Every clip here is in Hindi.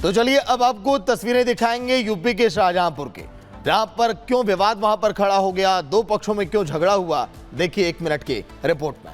तो चलिए अब आपको तस्वीरें दिखाएंगे यूपी के शाहजहांपुर के, जहां पर क्यों विवाद वहां पर खड़ा हो गया, दो पक्षों में क्यों झगड़ा हुआ, देखिए 1 मिनट की रिपोर्ट में।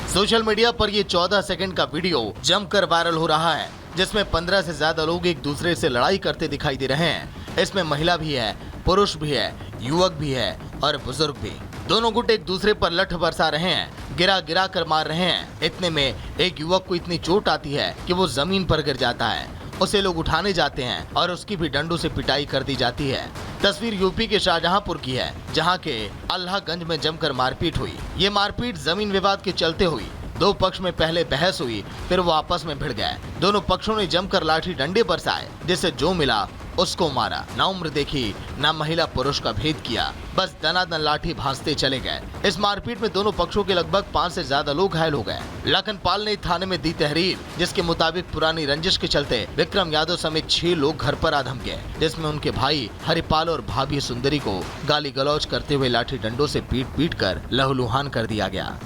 सोशल मीडिया पर ये 14 सेकंड का वीडियो जमकर वायरल हो रहा है, जिसमें 15 से ज्यादा लोग एक दूसरे से लड़ाई करते दिखाई दे रहे हैं। इसमें महिला भी है, पुरुष भी है, युवक भी है और बुजुर्ग भी। दोनों गुट एक दूसरे पर लठ बरसा रहे हैं, गिरा गिरा कर मार रहे हैं। इतने में एक युवक को इतनी चोट आती है कि वो जमीन पर गिर जाता है। उसे लोग उठाने जाते हैं और उसकी भी डंडों से पिटाई कर दी जाती है। तस्वीर यूपी के शाहजहांपुर की है, जहां के अल्लाहगंज में जमकर मारपीट हुई। ये मारपीट जमीन विवाद के चलते हुई। दो पक्ष में पहले बहस हुई, फिर वो आपस में भिड़ गए। दोनों पक्षों ने जमकर लाठी डंडे बरसाए, जिससे जो मिला उसको मारा। ना उम्र देखी, ना महिला पुरुष का भेद किया, बस दनादन लाठी भांजते चले गए। इस मारपीट में दोनों पक्षों के लगभग 5 से ज्यादा लोग घायल हो गए। लखनपाल ने थाने में दी तहरीर, जिसके मुताबिक पुरानी रंजिश के चलते विक्रम यादव समेत 6 लोग घर पर आ धमके, जिसमें उनके भाई हरिपाल और भाभी सुंदरी को गाली गलौज करते हुए लाठी डंडों से पीट कर लहूलुहान कर दिया गया।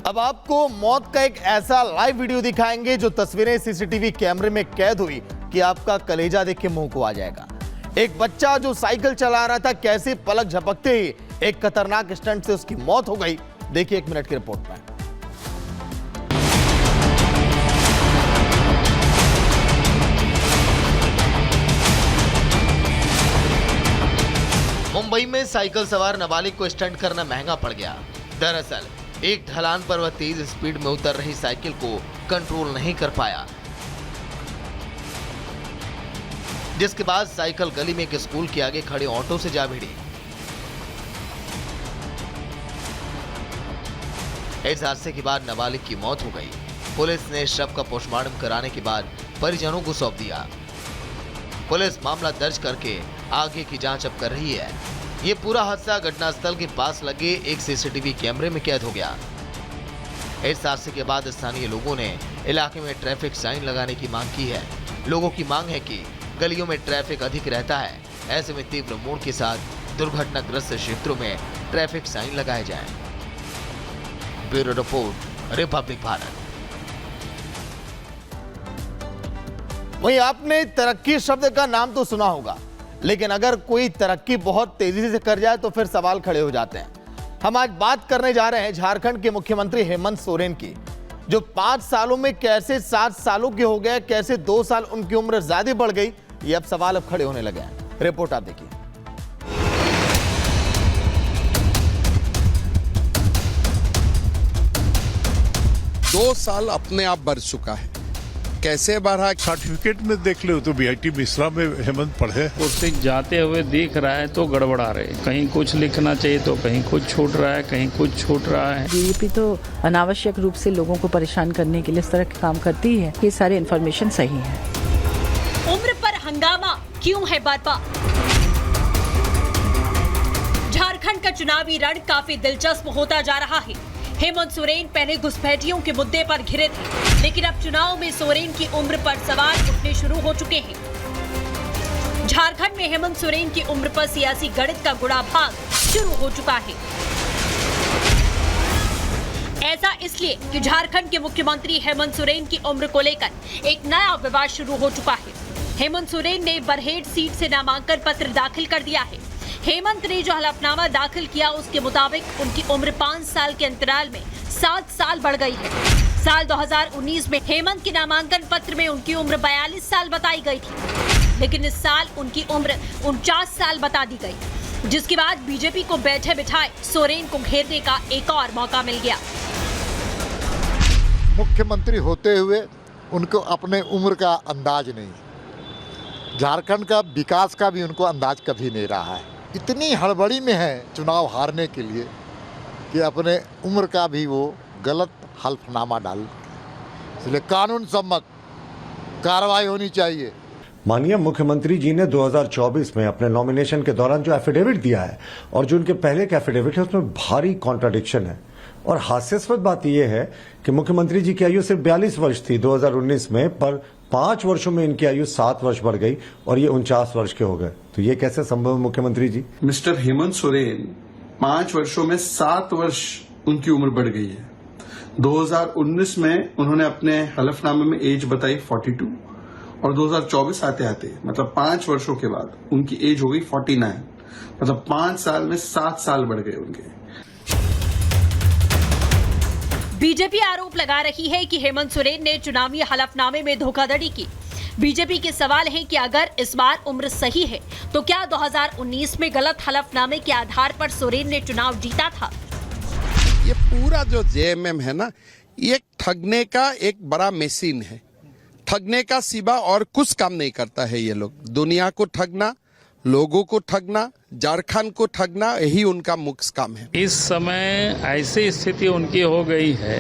अब आपको मौत का एक ऐसा लाइव वीडियो दिखाएंगे जो तस्वीरें सीसीटीवी कैमरे में कैद हुई कि आपका कलेजा देख के मुंह को आ जाएगा। एक बच्चा जो साइकिल चला रहा था, कैसे पलक झपकते ही एक खतरनाक स्टंट से उसकी मौत हो गई। देखिए 1 मिनट की रिपोर्ट में। मुंबई में साइकिल सवार नाबालिग को स्टंट करना महंगा पड़ गया। दरअसल एक ढलान पर वह तेज स्पीड में उतर रही साइकिल को कंट्रोल नहीं कर पाया, जिसके बाद साइकिल गली में एक स्कूल के आगे खड़े ऑटो से जा भिड़ी। इस हादसे के बाद नाबालिग की मौत हो गई। पुलिस ने शव का पोस्टमार्टम कराने के बाद परिजनों को सौंप दिया। पुलिस मामला दर्ज करके आगे की जांच अब कर रही है। ये पूरा हादसा घटनास्थल के पास लगे एक सीसीटीवी कैमरे में कैद हो गया। इस हादसे के बाद स्थानीय लोगों ने इलाके में ट्रैफिक साइन लगाने की मांग की है। लोगों की मांग है कि गलियों में ट्रैफिक अधिक रहता है, ऐसे में तीव्र मोड़ के साथ दुर्घटनाग्रस्त क्षेत्रों में ट्रैफिक साइन लगाए जाएं। Bureau report, Republic Bharat. वहीं आपने तरक्की शब्द का नाम तो सुना होगा, लेकिन अगर कोई तरक्की बहुत तेजी से कर जाए तो फिर सवाल खड़े हो जाते हैं। हम आज बात करने जा रहे हैं झारखंड के मुख्यमंत्री हेमंत सोरेन की, जो 5 सालों में कैसे 7 सालों के हो गए, कैसे 2 साल उनकी उम्र ज्यादा बढ़ गई। ये अब सवाल खड़े होने लगे हैं। रिपोर्ट आप देखिए। 2 साल अपने आप बढ़ चुका है। कैसे बढ़ा? सर्टिफिकेट में देख लो तो बीआईटी मिश्रा में हेमंत पढ़े। उससे जाते हुए दिख रहा है तो गड़बड़ा रहे, कहीं कुछ लिखना चाहिए तो कहीं कुछ छूट रहा है, कहीं कुछ छूट रहा है। बीजेपी तो अनावश्यक रूप से लोगों को परेशान करने के लिए इस तरह के काम करती है। ये सारे इन्फॉर्मेशन सही है। उम्र पर हंगामा क्यों है बरपा? झारखंड का चुनावी रण काफी दिलचस्प होता जा रहा है। हेमंत सोरेन पहले घुसपैठियों के मुद्दे पर घिरे थे, लेकिन अब चुनाव में सोरेन की उम्र पर सवाल उठने शुरू हो चुके हैं। झारखंड में हेमंत सोरेन की उम्र पर सियासी गणित का गुणाभाग शुरू हो चुका है। ऐसा इसलिए कि झारखंड के मुख्यमंत्री हेमंत सोरेन की उम्र को लेकर एक नया विवाद शुरू हो चुका है। हेमंत सोरेन ने बरहेट सीट से नामांकन पत्र दाखिल कर दिया है। हेमंत ने जो हलफनामा दाखिल किया, उसके मुताबिक उनकी उम्र 5 साल के अंतराल में 7 साल बढ़ गई है। साल 2019 में हेमंत के नामांकन पत्र में उनकी उम्र 42 साल बताई गई थी, लेकिन इस साल उनकी उम्र 49 साल बता दी गई, जिसके बाद बीजेपी को बैठे बिठाए सोरेन को घेरने का एक और मौका मिल गया। मुख्यमंत्री होते हुए उनको अपने उम्र का अंदाज नहीं, झारखंड का विकास का भी उनको अंदाज कभी नहीं रहा है। इतनी हड़बड़ी में है चुनाव हारने के लिए कि अपने उम्र का भी वो गलत हल्फनामा डाल, इसलिए कानून सम्मत कार्रवाई होनी चाहिए। माननीय मुख्यमंत्री जी ने 2024 में अपने नॉमिनेशन के दौरान जो एफिडेविट दिया है और जो उनके पहले का एफिडेविट है, उसमें भारी कॉन्ट्राडिक्शन है। और हास्यास्पद बात यह है कि मुख्यमंत्री जी की आयु सिर्फ 42 वर्ष थी 2019 में, पर 5 वर्षों में इनकी आयु 7 वर्ष बढ़ गई और ये 49 वर्ष के हो गए। तो ये कैसे संभव है मुख्यमंत्री जी? मिस्टर हेमंत सोरेन 5 वर्षों में 7 वर्ष उनकी उम्र बढ़ गई है। 2019 में उन्होंने अपने हलफनामे में एज बताई 42 और 2024 आते आते मतलब 5 वर्षों के बाद उनकी एज हो गई 49। मतलब 5 साल में 7 साल बढ़ गए उनके। बीजेपी आरोप लगा रही है कि हेमंत सोरेन ने चुनावी हलफनामे में धोखाधड़ी की। बीजेपी के सवाल है कि अगर इस बार उम्र सही है तो क्या 2019 में गलत हलफनामे के आधार पर सोरेन ने चुनाव जीता था? ये पूरा जो जेएमएम है ना, ये ठगने का एक बड़ा मशीन है। ठगने का सिवा और कुछ काम नहीं करता है ये लोग। दुनिया को ठगना, लोगों को ठगना, झारखंड को ठगना, यही उनका मुख्य काम है। इस समय ऐसी स्थिति उनकी हो गई है,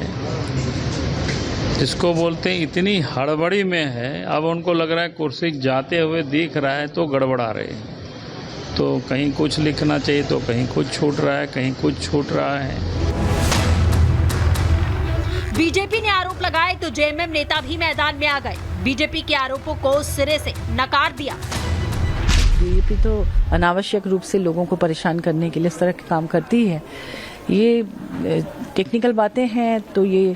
इसको बोलते हैं इतनी हड़बड़ी में है, अब उनको लग रहा है कुर्सी जाते हुए दिख रहा है तो गड़बड़ा रहे हैं। तो कहीं कुछ लिखना चाहिए तो कहीं कुछ छूट रहा है, कहीं कुछ छूट रहा है। बीजेपी ने आरोप लगाए तो जेएमएम नेता भी मैदान में आ गए। बीजेपी के आरोपों को सिरे से नकार दिया। बीजेपी तो अनावश्यक रूप से लोगों को परेशान करने के लिए इस तरह के काम करती है। ये टेक्निकल बातें हैं तो ये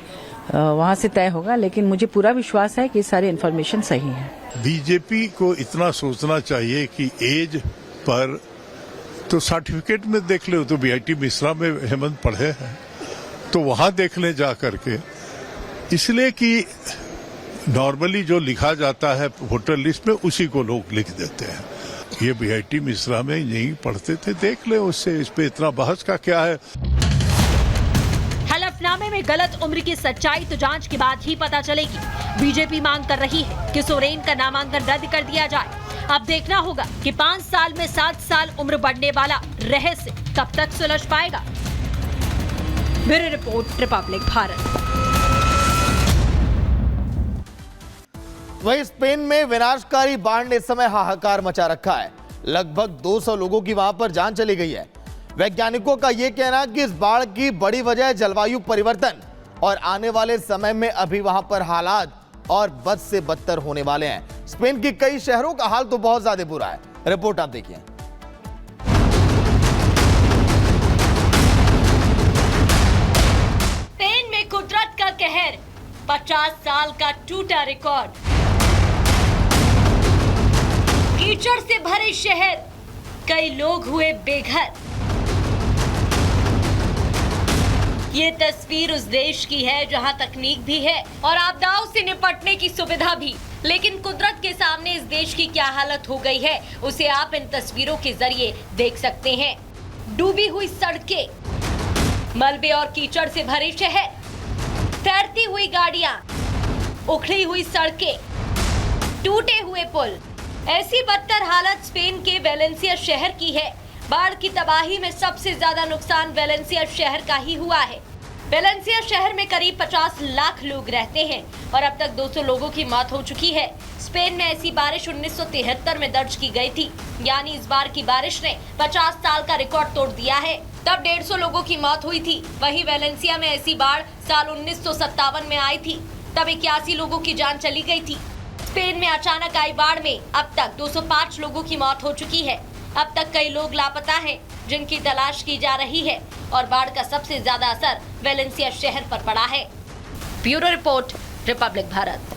वहां से तय होगा, लेकिन मुझे पूरा विश्वास है कि सारे इन्फॉर्मेशन सही है। बीजेपी को इतना सोचना चाहिए कि एज पर तो सर्टिफिकेट में देख ले, तो बीआईटी मिश्रा में हेमंत पढ़े हैं तो वहां देख ले जा करके। इसलिए कि नॉर्मली जो लिखा जाता है वोटर लिस्ट में उसी को लोग लिख देते हैं। ये बीआईटी मिश्रा में यही पढ़ते थे, देख ले उससे, इस पे इतना बहस का क्या है। हलफनामे में गलत उम्र की सच्चाई तो जांच के बाद ही पता चलेगी। बीजेपी मांग कर रही है कि सोरेन का नामांकन रद्द कर दिया जाए। अब देखना होगा कि 5 साल में 7 साल उम्र बढ़ने वाला रहस्य कब तक सुलझ पाएगा। Bureau report, Republic Bharat. वहीं स्पेन में विनाशकारी बाढ़ ने इस समय हाहाकार मचा रखा है। लगभग 200 लोगों की वहां पर जान चली गई है। वैज्ञानिकों का यह कहना कि इस बाढ़ की बड़ी वजह जलवायु परिवर्तन और आने वाले समय में अभी वहां पर हालात और बद से बदतर होने वाले हैं। स्पेन के कई शहरों का हाल तो बहुत ज्यादा बुरा है। रिपोर्ट आप देखिए। स्पेन में कुदरत का कहर, 50 साल का टूटा रिकॉर्ड। कीचड़ से भरे शहर, कई लोग हुए बेघर। ये तस्वीर उस देश की है जहां तकनीक भी है और आपदाओं से निपटने की सुविधा भी, लेकिन कुदरत के सामने इस देश की क्या हालत हो गई है उसे आप इन तस्वीरों के जरिए देख सकते हैं। डूबी हुई सड़कें, मलबे और कीचड़ से भरे शहर, तैरती हुई गाड़ियां, उखड़ी हुई सड़कें, टूटे हुए पुल। ऐसी बदतर हालत स्पेन के वेलेंसिया शहर की है। बाढ़ की तबाही में सबसे ज्यादा नुकसान वेलेंसिया शहर का ही हुआ है। वेलेंसिया शहर में करीब 50 लाख लोग रहते हैं और अब तक 200 लोगों की मौत हो चुकी है। स्पेन में ऐसी बारिश 1973 में दर्ज की गई थी, यानी इस बार की बारिश ने 50 साल का रिकॉर्ड तोड़ दिया है। तब 150 लोगों की मौत हुई थी। वहीं वेलेंसिया में ऐसी बाढ़ साल 1957 में आई थी, तब 81 लोगों की जान चली गई थी। स्पेन में अचानक आई बाढ़ में अब तक 205 लोगों की मौत हो चुकी है। अब तक कई लोग लापता हैं, जिनकी तलाश की जा रही है और बाढ़ का सबसे ज्यादा असर वेलेंसिया शहर पर पड़ा है। Bureau report, Republic Bharat.